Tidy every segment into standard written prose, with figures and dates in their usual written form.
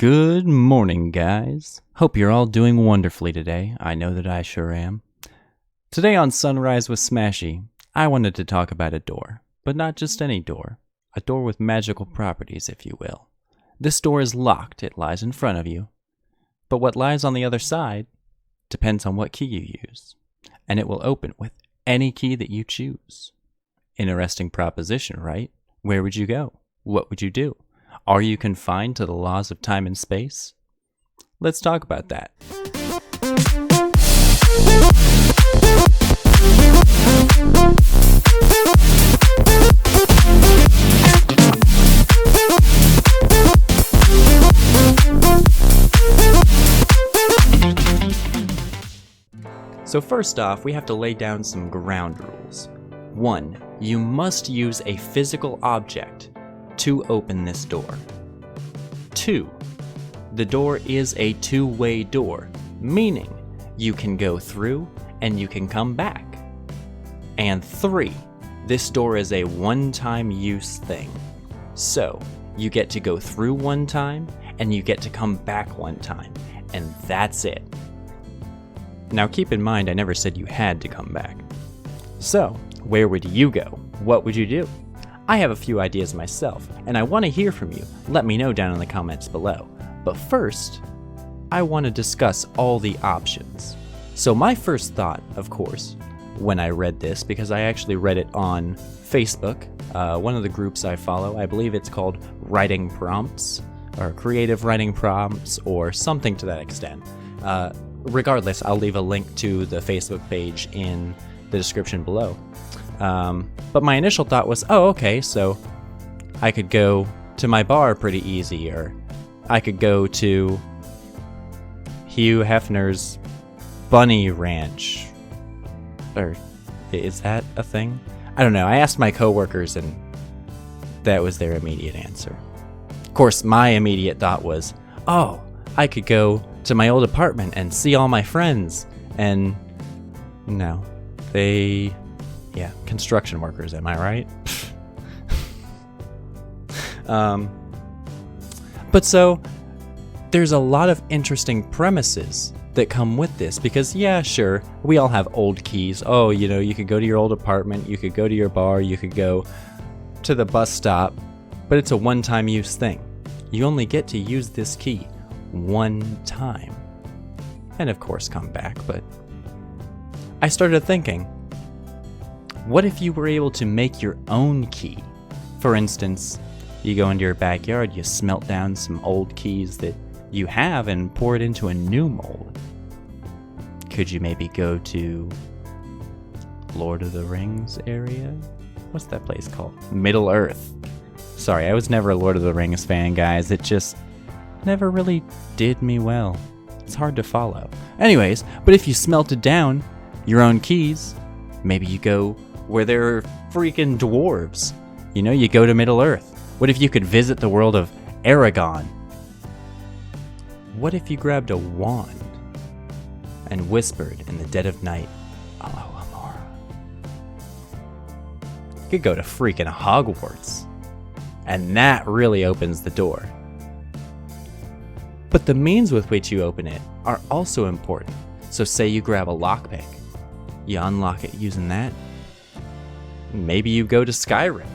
Good morning, guys. Hope you're all doing wonderfully today. I know that I sure am. Today on Sunrise with Smashy, I wanted to talk about a door, but not just any door. A door with magical properties, if you will. This door is locked. It lies in front of you. But what lies on the other side depends on what key you use, and it will open with any key that you choose. Interesting proposition, right? Where would you go? What would you do? Are you confined to the laws of time and space? Let's talk about that. So first off, we have to lay down some ground rules. 1. You must use a physical object to open this door. 2. The door is a two-way door, meaning you can go through and you can come back. And 3. This door is a one-time use thing. So, you get to go through one time and you get to come back one time, and that's it. Now keep in mind, I never said you had to come back. So, where would you go? What would you do? I have a few ideas myself, and I want to hear from you. Let me know down in the comments below. But first, I want to discuss all the options. So my first thought, of course, when I read this, because I actually read it on Facebook, one of the groups I follow, I believe it's called Writing Prompts, or Creative Writing Prompts, or something to that extent. Regardless, I'll leave a link to the Facebook page in the description below. But my initial thought was, oh, okay, so I could go to my bar pretty easy, or I could go to Hugh Hefner's Bunny Ranch. Or is that a thing? I don't know. I asked my coworkers, and that was their immediate answer. Of course, my immediate thought was, oh, I could go to my old apartment and see all my friends. And no, construction workers, am I right? But so, there's a lot of interesting premises that come with this, because yeah, sure, we all have old keys. Oh, you could go to your old apartment, you could go to your bar, you could go to the bus stop, but it's a one-time use thing. You only get to use this key one time. And of course come back, but I started thinking, what if you were able to make your own key? For instance, you go into your backyard, you smelt down some old keys that you have and pour it into a new mold. Could you maybe go to Lord of the Rings area? What's that place called? Middle Earth. Sorry, I was never a Lord of the Rings fan, guys. It just never really did me well. It's hard to follow. Anyways, but if you smelted down your own keys, maybe you go where there are freaking dwarves. You go to Middle Earth. What if you could visit the world of Aragon? What if you grabbed a wand and whispered in the dead of night, Alohomora? You could go to freaking Hogwarts. And that really opens the door. But the means with which you open it are also important. So say you grab a lockpick. You unlock it using that. Maybe you go to Skyrim.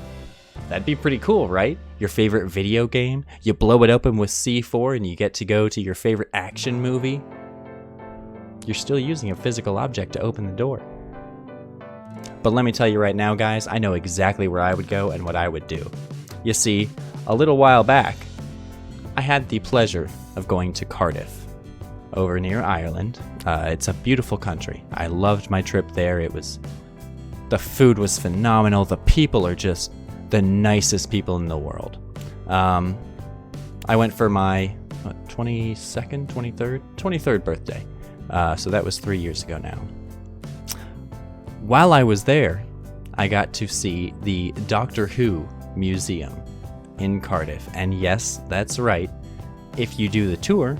That'd be pretty cool, right? Your favorite video game, you blow it open with C4 and you get to go to your favorite action movie. You're still using a physical object to open the door. But let me tell you right now, guys, I know exactly where I would go and what I would do. You see, a little while back, I had the pleasure of going to Cardiff, over near Ireland. It's a beautiful country. I loved my trip there. The food was phenomenal. The people are just the nicest people in the world. I went for my 23rd birthday. So that was 3 years ago now. While I was there, I got to see the Doctor Who Museum in Cardiff. And yes, that's right. If you do the tour,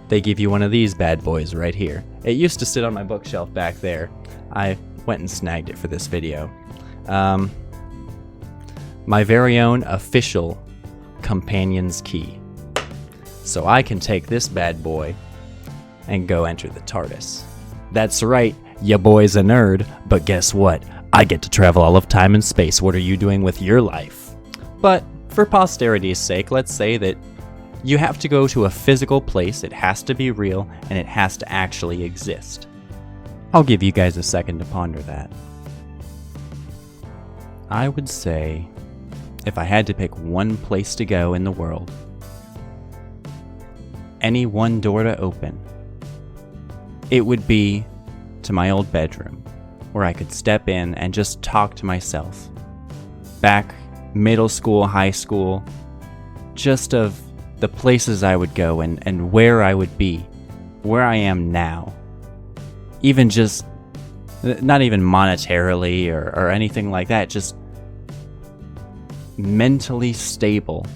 they give you one of these bad boys right here. It used to sit on my bookshelf back there. I went and snagged it for this video. My very own official companion's key. so I can take this bad boy and go enter the TARDIS. That's right, ya boy's a nerd, but guess what? I get to travel all of time and space. What are you doing with your life? But for posterity's sake, let's say that you have to go to a physical place, it has to be real, and it has to actually exist. I'll give you guys a second to ponder that. I would say, if I had to pick one place to go in the world, any one door to open, it would be to my old bedroom, where I could step in and just talk to myself. Back middle school, high school, just of the places I would go and where I would be, where I am now. Even just, not even monetarily or anything like that, just mentally stable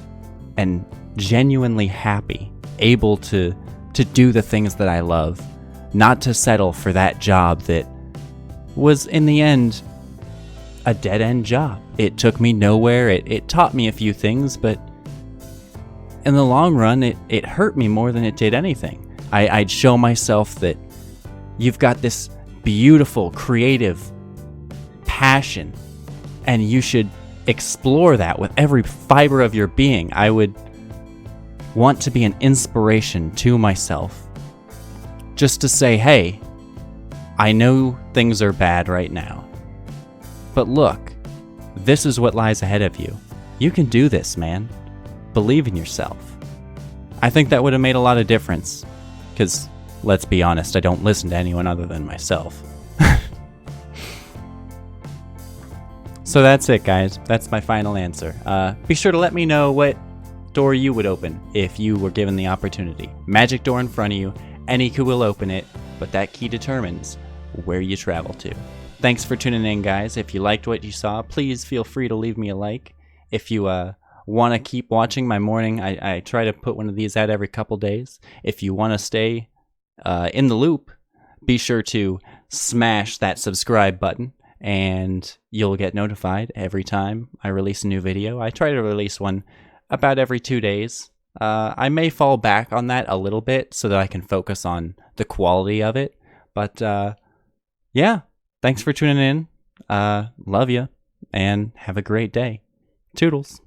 and genuinely happy, able to do the things that I love, not to settle for that job that was in the end a dead-end job. It took me nowhere, it taught me a few things, but in the long run, it hurt me more than it did anything. I'd show myself that you've got this beautiful, creative passion, and you should explore that with every fiber of your being. I would want to be an inspiration to myself. Just to say, hey, I know things are bad right now, but look, this is what lies ahead of you. You can do this, man. Believe in yourself. I think that would have made a lot of difference, because, let's be honest, I don't listen to anyone other than myself. So that's it, guys. That's my final answer. Be sure to let me know what door you would open if you were given the opportunity. Magic door in front of you, any key will open it, but that key determines where you travel to. Thanks for tuning in, guys. If you liked what you saw, please feel free to leave me a like. If you want to keep watching my morning, I try to put one of these out every couple days. If you want to stay in the loop, be sure to smash that subscribe button, and you'll get notified every time I release a new video. I try to release one about every 2 days. I may fall back on that a little bit so that I can focus on the quality of it. But yeah, thanks for tuning in. Love you, and have a great day. Toodles.